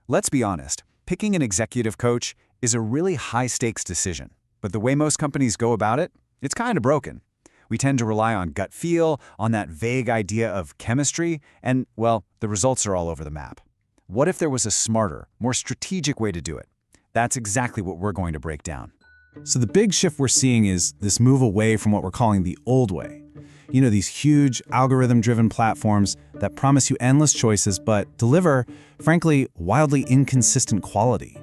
Let's be honest, picking an executive coach is a really high-stakes decision. But the way most companies go about it, it's kind of broken. We tend to rely on gut feel, on that vague idea of chemistry, and, well, the results are all over the map. What if there was a smarter, more strategic way to do it? That's exactly what we're going to break down. So the big shift we're seeing is this move away from what we're calling the old way. You know, these huge algorithm-driven platforms that promise you endless choices but deliver, frankly, wildly inconsistent quality.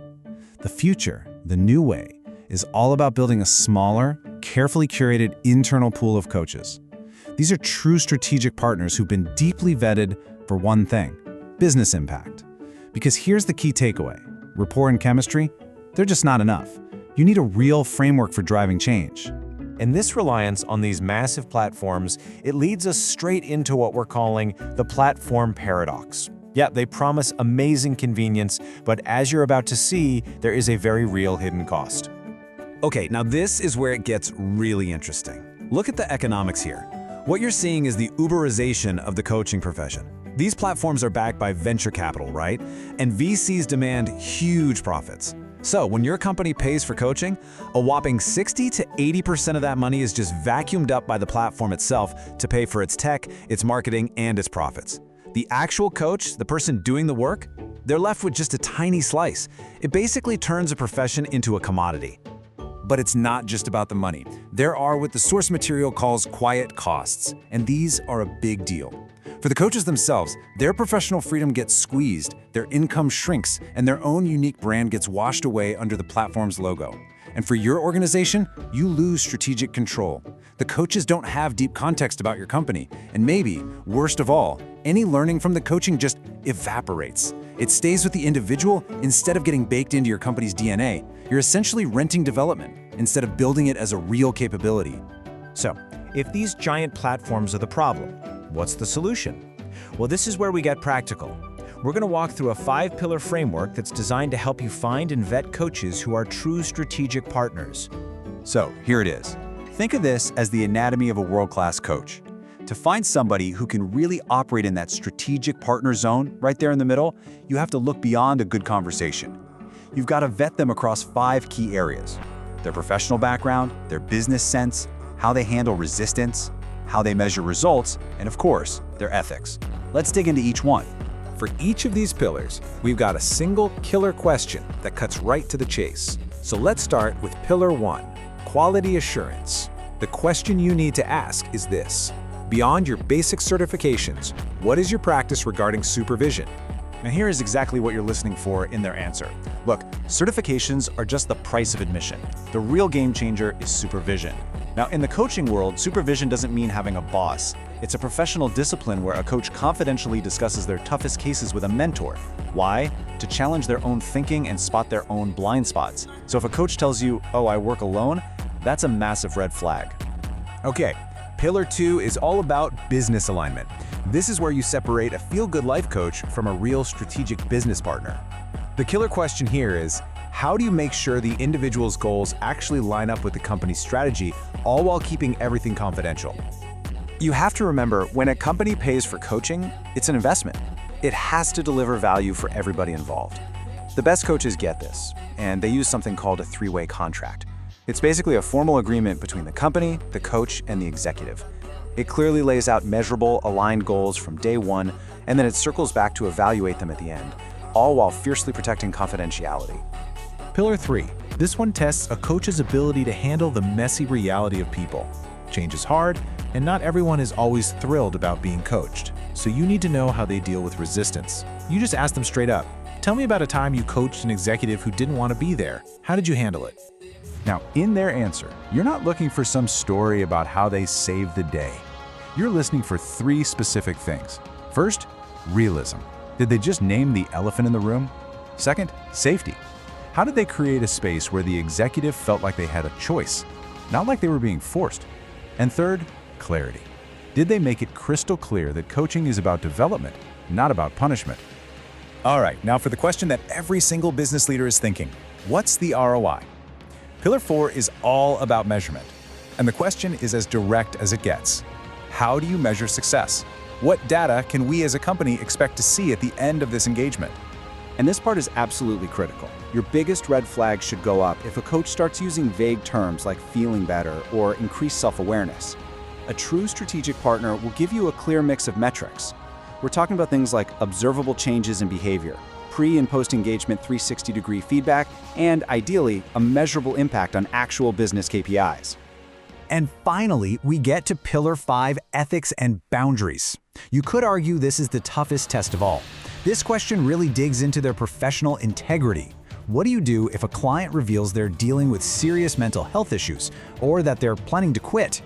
The future, the new way, is all about building a smaller, carefully curated internal pool of coaches. These are true strategic partners who've been deeply vetted for one thing: business impact. Because here's the key takeaway: rapport and chemistry, they're just not enough. You need a real framework for driving change. And this reliance on these massive platforms, it leads us straight into what we're calling the platform paradox. Yeah, they promise amazing convenience, but as you're about to see, there is a very real hidden cost. Okay, now this is where it gets really interesting. Look at the economics here. What you're seeing is the Uberization of the coaching profession. These platforms are backed by venture capital, right? And VCs demand huge profits. So when your company pays for coaching, a whopping 60 to 80% of that money is just vacuumed up by the platform itself to pay for its tech, its marketing, and its profits. The actual coach, the person doing the work, they're left with just a tiny slice. It basically turns a profession into a commodity. But it's not just about the money. There are what the source material calls quiet costs, and these are a big deal. For the coaches themselves, their professional freedom gets squeezed, their income shrinks, and their own unique brand gets washed away under the platform's logo. And for your organization, you lose strategic control. The coaches don't have deep context about your company, and maybe, worst of all, any learning from the coaching just evaporates. It stays with the individual instead of getting baked into your company's DNA. You're essentially renting development instead of building it as a real capability. So, if these giant platforms are the problem, what's the solution? Well, this is where we get practical. We're going to walk through a 5-pillar framework that's designed to help you find and vet coaches who are true strategic partners. So here it is. Think of this as the anatomy of a world-class coach. To find somebody who can really operate in that strategic partner zone right there in the middle, you have to look beyond a good conversation. You've got to vet them across 5 key areas: their professional background, their business sense, how they handle resistance, how they measure results, and of course, their ethics. Let's dig into each one. For each of these pillars, we've got a single killer question that cuts right to the chase. So let's start with Pillar 1, quality assurance. The question you need to ask is this: beyond your basic certifications, what is your practice regarding supervision? Now here is exactly what you're listening for in their answer. Look, certifications are just the price of admission. The real game changer is supervision. Now, in the coaching world, supervision doesn't mean having a boss. It's a professional discipline where a coach confidentially discusses their toughest cases with a mentor. Why? To challenge their own thinking and spot their own blind spots. So if a coach tells you, "Oh, I work alone," that's a massive red flag. Okay, Pillar 2 is all about business alignment. This is where you separate a feel-good life coach from a real strategic business partner. The killer question here is, how do you make sure the individual's goals actually line up with the company's strategy, all while keeping everything confidential? You have to remember, when a company pays for coaching, it's an investment. It has to deliver value for everybody involved. The best coaches get this, and they use something called a 3-way contract. It's basically a formal agreement between the company, the coach, and the executive. It clearly lays out measurable, aligned goals from day one, and then it circles back to evaluate them at the end, all while fiercely protecting confidentiality. Pillar 3. This one tests a coach's ability to handle the messy reality of people. Change is hard, and not everyone is always thrilled about being coached. So you need to know how they deal with resistance. You just ask them straight up, "Tell me about a time you coached an executive who didn't want to be there. How did you handle it?" Now, in their answer, you're not looking for some story about how they saved the day. You're listening for 3 specific things. First, realism. Did they just name the elephant in the room? Second, safety. How did they create a space where the executive felt like they had a choice, not like they were being forced? And third, clarity. Did they make it crystal clear that coaching is about development, not about punishment? All right, now for the question that every single business leader is thinking: what's the ROI? Pillar 4 is all about measurement. And the question is as direct as it gets. How do you measure success? What data can we as a company expect to see at the end of this engagement? And this part is absolutely critical. Your biggest red flag should go up if a coach starts using vague terms like feeling better or increased self-awareness. A true strategic partner will give you a clear mix of metrics. We're talking about things like observable changes in behavior, pre- and post-engagement 360-degree feedback, and ideally, a measurable impact on actual business KPIs. And finally, we get to Pillar 5, ethics and boundaries. You could argue this is the toughest test of all. This question really digs into their professional integrity. What do you do if a client reveals they're dealing with serious mental health issues, or that they're planning to quit?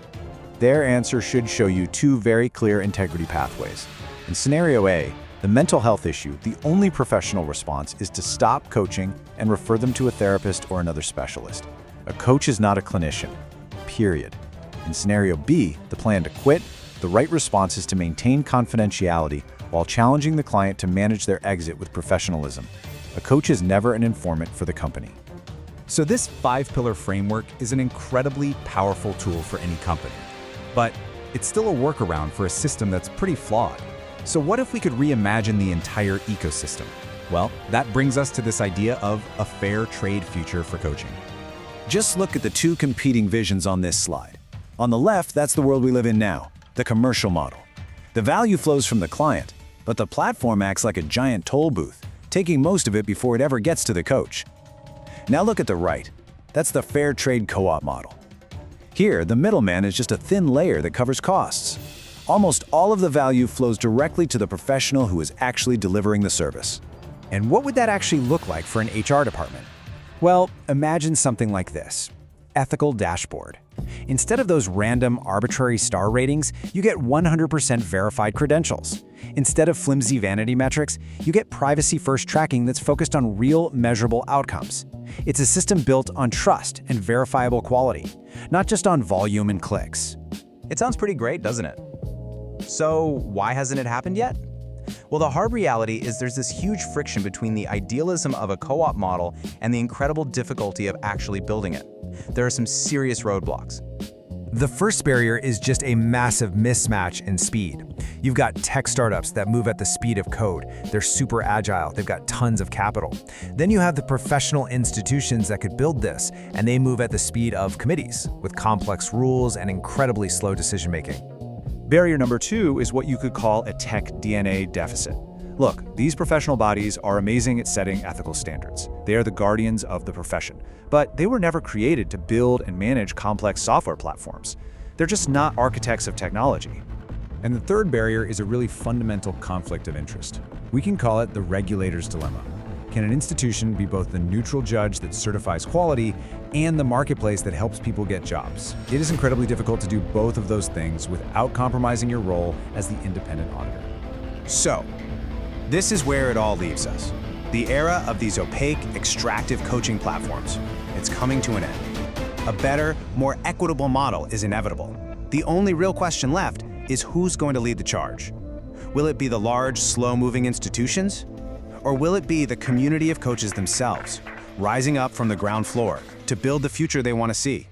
Their answer should show you two very clear integrity pathways. In scenario A, the mental health issue, the only professional response is to stop coaching and refer them to a therapist or another specialist. A coach is not a clinician, period. In scenario B, the plan to quit, the right response is to maintain confidentiality while challenging the client to manage their exit with professionalism. A coach is never an informant for the company. So this 5-pillar framework is an incredibly powerful tool for any company. But it's still a workaround for a system that's pretty flawed. So what if we could reimagine the entire ecosystem? Well, that brings us to this idea of a fair trade future for coaching. Just look at the two competing visions on this slide. On the left, that's the world we live in now, the commercial model. The value flows from the client, but the platform acts like a giant toll booth, taking most of it before it ever gets to the coach. Now look at the right. That's the fair trade co-op model. Here, the middleman is just a thin layer that covers costs. Almost all of the value flows directly to the professional who is actually delivering the service. And what would that actually look like for an HR department? Well, imagine something like this. Ethical dashboard. Instead of those random, arbitrary star ratings, you get 100% verified credentials. Instead of flimsy vanity metrics, you get privacy-first tracking that's focused on real, measurable outcomes. It's a system built on trust and verifiable quality, not just on volume and clicks. It sounds pretty great, doesn't it? So why hasn't it happened yet? Well, the hard reality is there's this huge friction between the idealism of a co-op model and the incredible difficulty of actually building it. There are some serious roadblocks. The first barrier is just a massive mismatch in speed. You've got tech startups that move at the speed of code. They're super agile, they've got tons of capital. Then you have the professional institutions that could build this, and they move at the speed of committees, with complex rules and incredibly slow decision-making. Barrier number 2 is what you could call a tech DNA deficit. Look, these professional bodies are amazing at setting ethical standards. They are the guardians of the profession, but they were never created to build and manage complex software platforms. They're just not architects of technology. And the third barrier is a really fundamental conflict of interest. We can call it the regulator's dilemma. Can an institution be both the neutral judge that certifies quality and the marketplace that helps people get jobs? It is incredibly difficult to do both of those things without compromising your role as the independent auditor. So, this is where it all leaves us. The era of these opaque, extractive coaching platforms. It's coming to an end. A better, more equitable model is inevitable. The only real question left is who's going to lead the charge. Will it be the large, slow-moving institutions? Or will it be the community of coaches themselves, rising up from the ground floor to build the future they want to see?